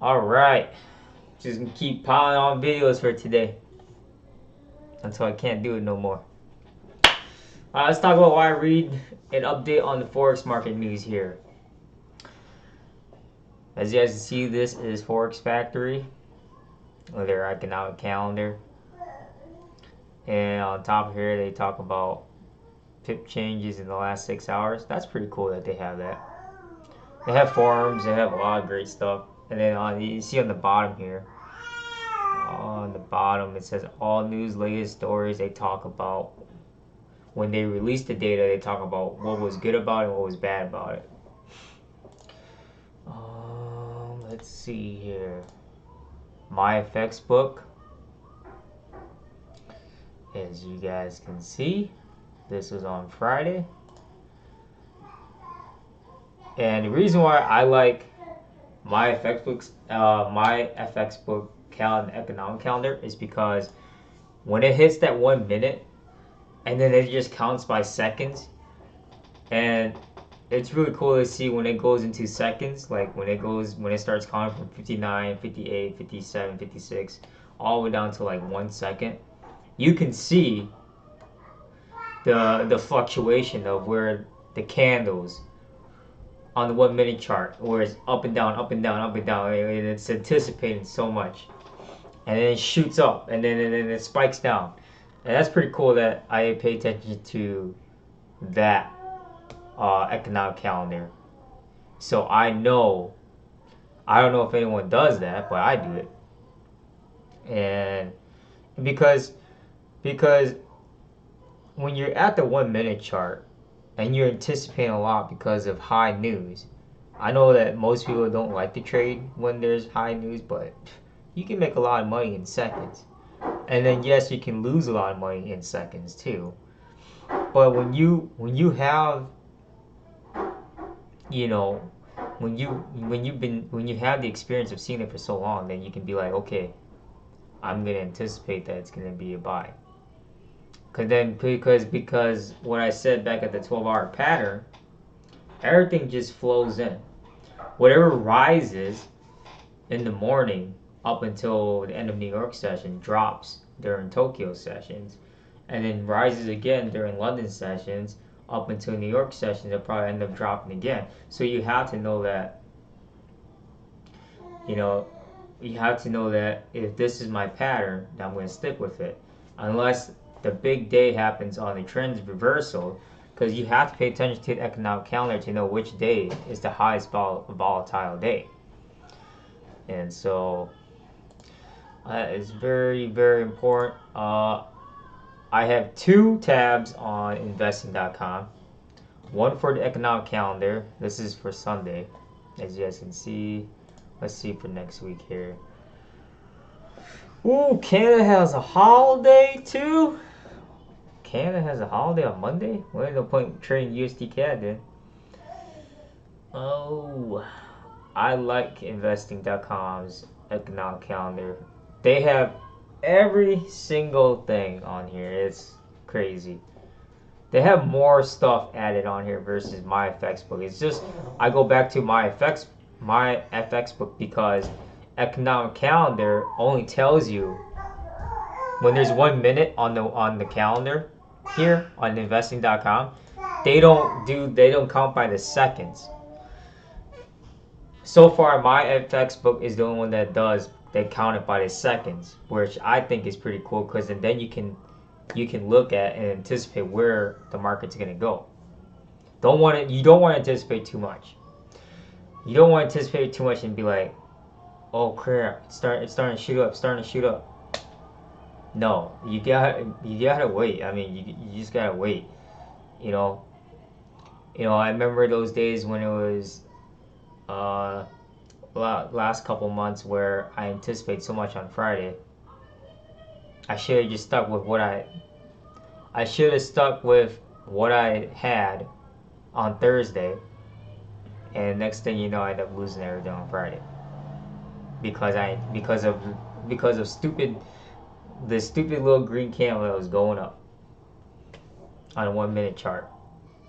Alright. Just gonna keep piling on videos for today. Until I can't do it no more. Alright, let's talk about why I read an update on the Forex market news here. As you guys can see, this is Forex Factory, or their economic calendar. And on top here, they talk about pip changes in the last 6 hours. That's pretty cool that they have that. They have forums, they have a lot of great stuff. And then you see on the bottom here, on the bottom it says all news, latest stories. They talk about when they release the data, they talk about what was good about it and what was bad about it. Let's see here. My FX book. As you guys can see, this was on Friday. And the reason why I like my FX book economic calendar is because when it hits that 1 minute, and then it just counts by seconds, and it's really cool to see when it goes into seconds, like when it starts counting from 59, 58, 57, 56, all the way down to like 1 second. You can see the fluctuation of where the candles on the 1 minute chart, where it's up and down, up and down, up and down, and it's anticipating so much, and then it shoots up, and then it spikes down, and that's pretty cool that I pay attention to that economic calendar. So I don't know if anyone does that, but I do it, and because when you're at the 1 minute chart and you're anticipating a lot because of high news. I know that most people don't like to trade when there's high news, but you can make a lot of money in seconds. And then yes, you can lose a lot of money in seconds too. But when you have, you know, when you have the experience of seeing it for so long, then you can be like, okay, I'm gonna anticipate that it's gonna be a buy. Because what I said back at the 12-hour pattern, everything just flows in. Whatever rises in the morning up until the end of New York session drops during Tokyo sessions, and then rises again during London sessions up until New York sessions. They'll probably end up dropping again. So you have to know that, if this is my pattern, then I'm going to stick with it, unless the big day happens on the trends reversal, because you have to pay attention to the economic calendar to know which day is the highest volatile day. And so it's very, very important. I have 2 tabs on investing.com. One for the economic calendar. This is for Sunday, as you guys can see. Let's see for next week here. Ooh, Canada has a holiday too. Canada has a holiday on Monday? Well, there's no point trading USD CAD then. Oh, I like investing.com's economic calendar. They have every single thing on here. It's crazy. They have more stuff added on here versus my FX book. It's just I go back to my FX book because economic calendar only tells you when there's 1 minute on the calendar here on investing.com. They don't count by the seconds. So far, my FX book is the only one that count it by the seconds, which I think is pretty cool because then you can look at and anticipate where the market's gonna go. You don't want to anticipate too much. You don't want to anticipate too much and be like, oh crap, it's starting to shoot up. No, you gotta wait. I mean, you just gotta wait. You know, I remember those days when it was last couple months where I anticipate so much on Friday. I should have just stuck with what I had on Thursday, and next thing you know, I end up losing everything on Friday because of the stupid little green candle that was going up on a 1 minute chart.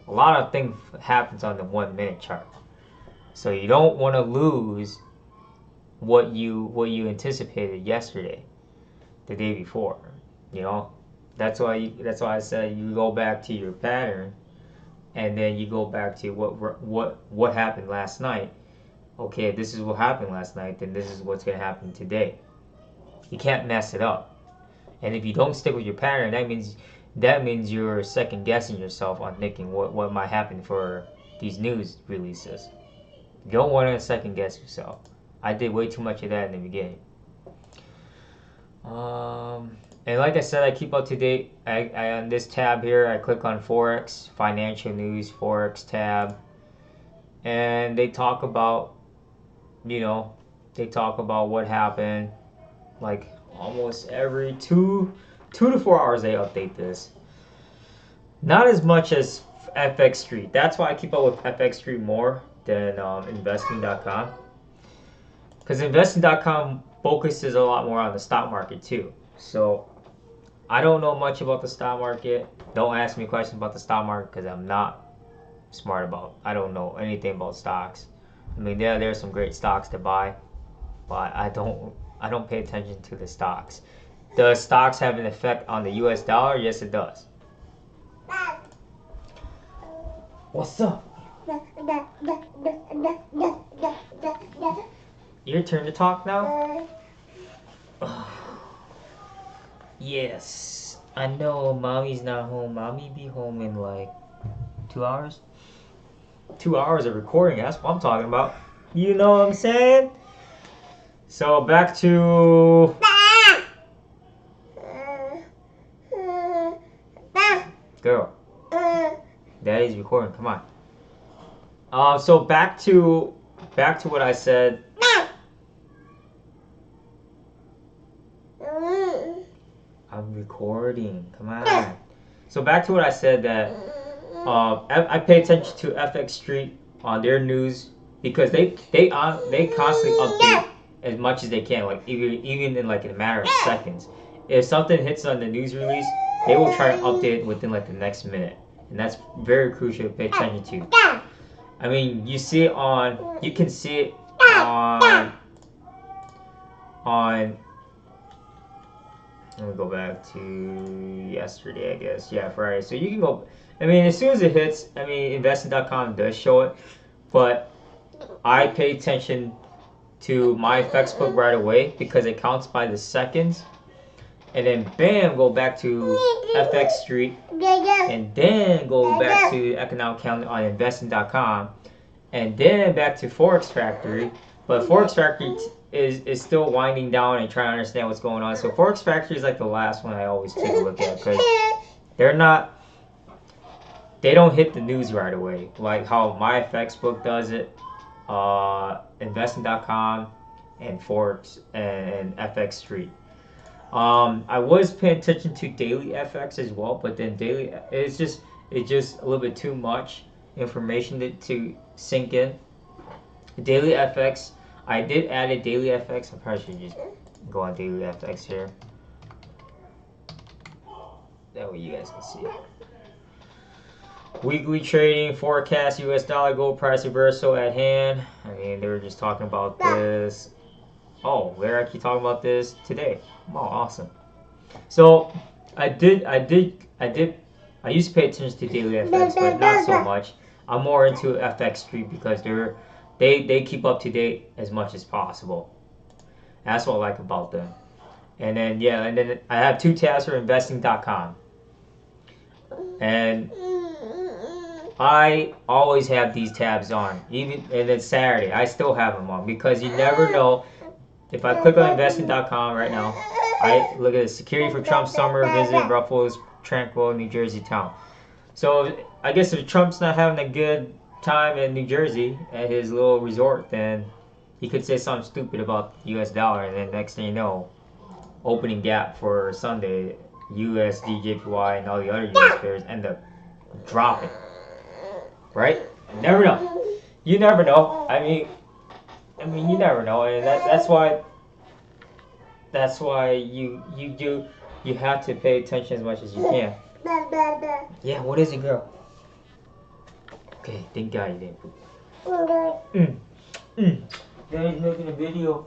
A lot of things happens on the 1 minute chart, so you don't want to lose what you anticipated yesterday, the day before. You know, that's why I said you go back to your pattern, and then you go back to what happened last night. Okay, if this is what happened last night, then this is what's gonna happen today. You can't mess it up. And if you don't stick with your pattern, that means you're second guessing yourself on thinking what might happen for these news releases. You don't want to second guess yourself. I did way too much of that in the beginning. And like I said, I keep up to date. I on this tab here, I click on Forex, financial news, Forex tab, and they talk about, they talk about what happened. Like almost every 2 to 4 hours, they update this. Not as much as FX Street. That's why I keep up with FX Street more than investing.com. Because investing.com focuses a lot more on the stock market too. So I don't know much about the stock market. Don't ask me questions about the stock market because I'm not smart about. I don't know anything about stocks. I mean, there's some great stocks to buy, but I don't pay attention to the stocks. Does stocks have an effect on the U.S. dollar? Yes, it does. What's up? Your turn to talk now? Yes. I know mommy's not home. Mommy be home in like 2 hours? 2 hours of recording, that's what I'm talking about. You know what I'm saying? So back to... Girl. Daddy's recording, come on. So back to what I said. I'm recording. Come on. So back to what I said that I pay attention to FX Street on their news because they constantly update as much as they can, like even in like in a matter of seconds. If something hits on the news release, they will try to update it within like the next minute, and that's very crucial to pay attention to. I mean, you can see it on. Let me go back to yesterday, I guess. Yeah, Friday. So you can go. I mean, as soon as it hits, I mean, investing.com does show it, but I pay attention to my FX book right away because it counts by the seconds. And then bam, go back to FX Street, and then go back to economic calendar on investing.com, and then back to Forex Factory. But Forex Factory is still winding down and trying to understand what's going on. So Forex Factory is like the last one I always take a look at because they don't hit the news right away like how my FX book does it, investing.com, and Forex and FX Street. I was paying attention to daily FX as well, but then daily it's just a little bit too much information to sink in. Daily FX, I did add a daily FX. I probably should just go on daily FX here. That way you guys can see it. Weekly trading forecast, US dollar gold price reversal at hand. I mean, they were just talking about this. Oh, they're actually talking about this today. Oh, awesome. So I used to pay attention to daily FX, but not so much. I'm more into FX Street because they keep up to date as much as possible. That's what I like about them. And then I have 2 tabs for investing.com. And I always have these tabs on, and it's Saturday. I still have them on because you never know. If I click on investing.com right now, I look at the security for Trump's summer visit ruffles tranquil New Jersey town. So I guess if Trump's not having a good time in New Jersey at his little resort, then he could say something stupid about the US dollar, and then next thing you know, opening gap for Sunday, USD, JPY, and all the other US pairs end up dropping. Right? You never know. You never know. I mean, you never know, and that's why you have to pay attention as much as you can. Yeah, what is it, girl? Okay, thank God you didn't poop. Daddy's making a video.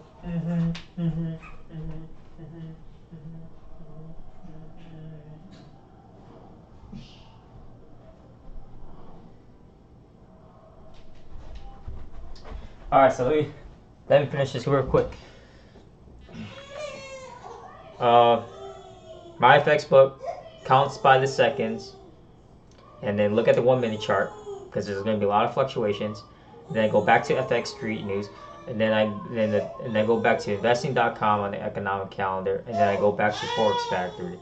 Alright, so let me finish this real quick. My FX book counts by the seconds, and then look at the 1 minute chart because there's going to be a lot of fluctuations. Then I go back to FX Street News, and then I go back to investing.com on the economic calendar, and then I go back to Forex Factory,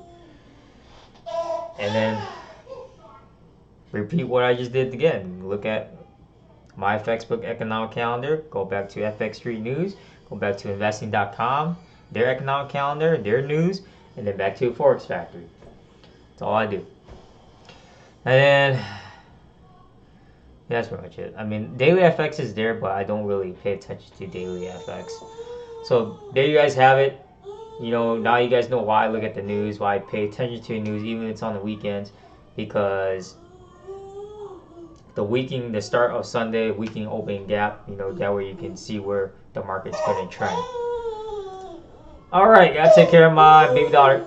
and then repeat what I just did again. Look at my FX book economic calendar, go back to FX Street News, go back to investing.com, their economic calendar, their news, and then back to Forex Factory. That's all I do. And then that's pretty much it. I mean, daily FX is there, but I don't really pay attention to daily FX. So there you guys have it. You know, now you guys know why I look at the news, why I pay attention to the news, even if it's on the weekends, because the start of Sunday, weekend opening gap, you know, that way you can see where the market's going to trend. All right, gotta take care of my baby daughter.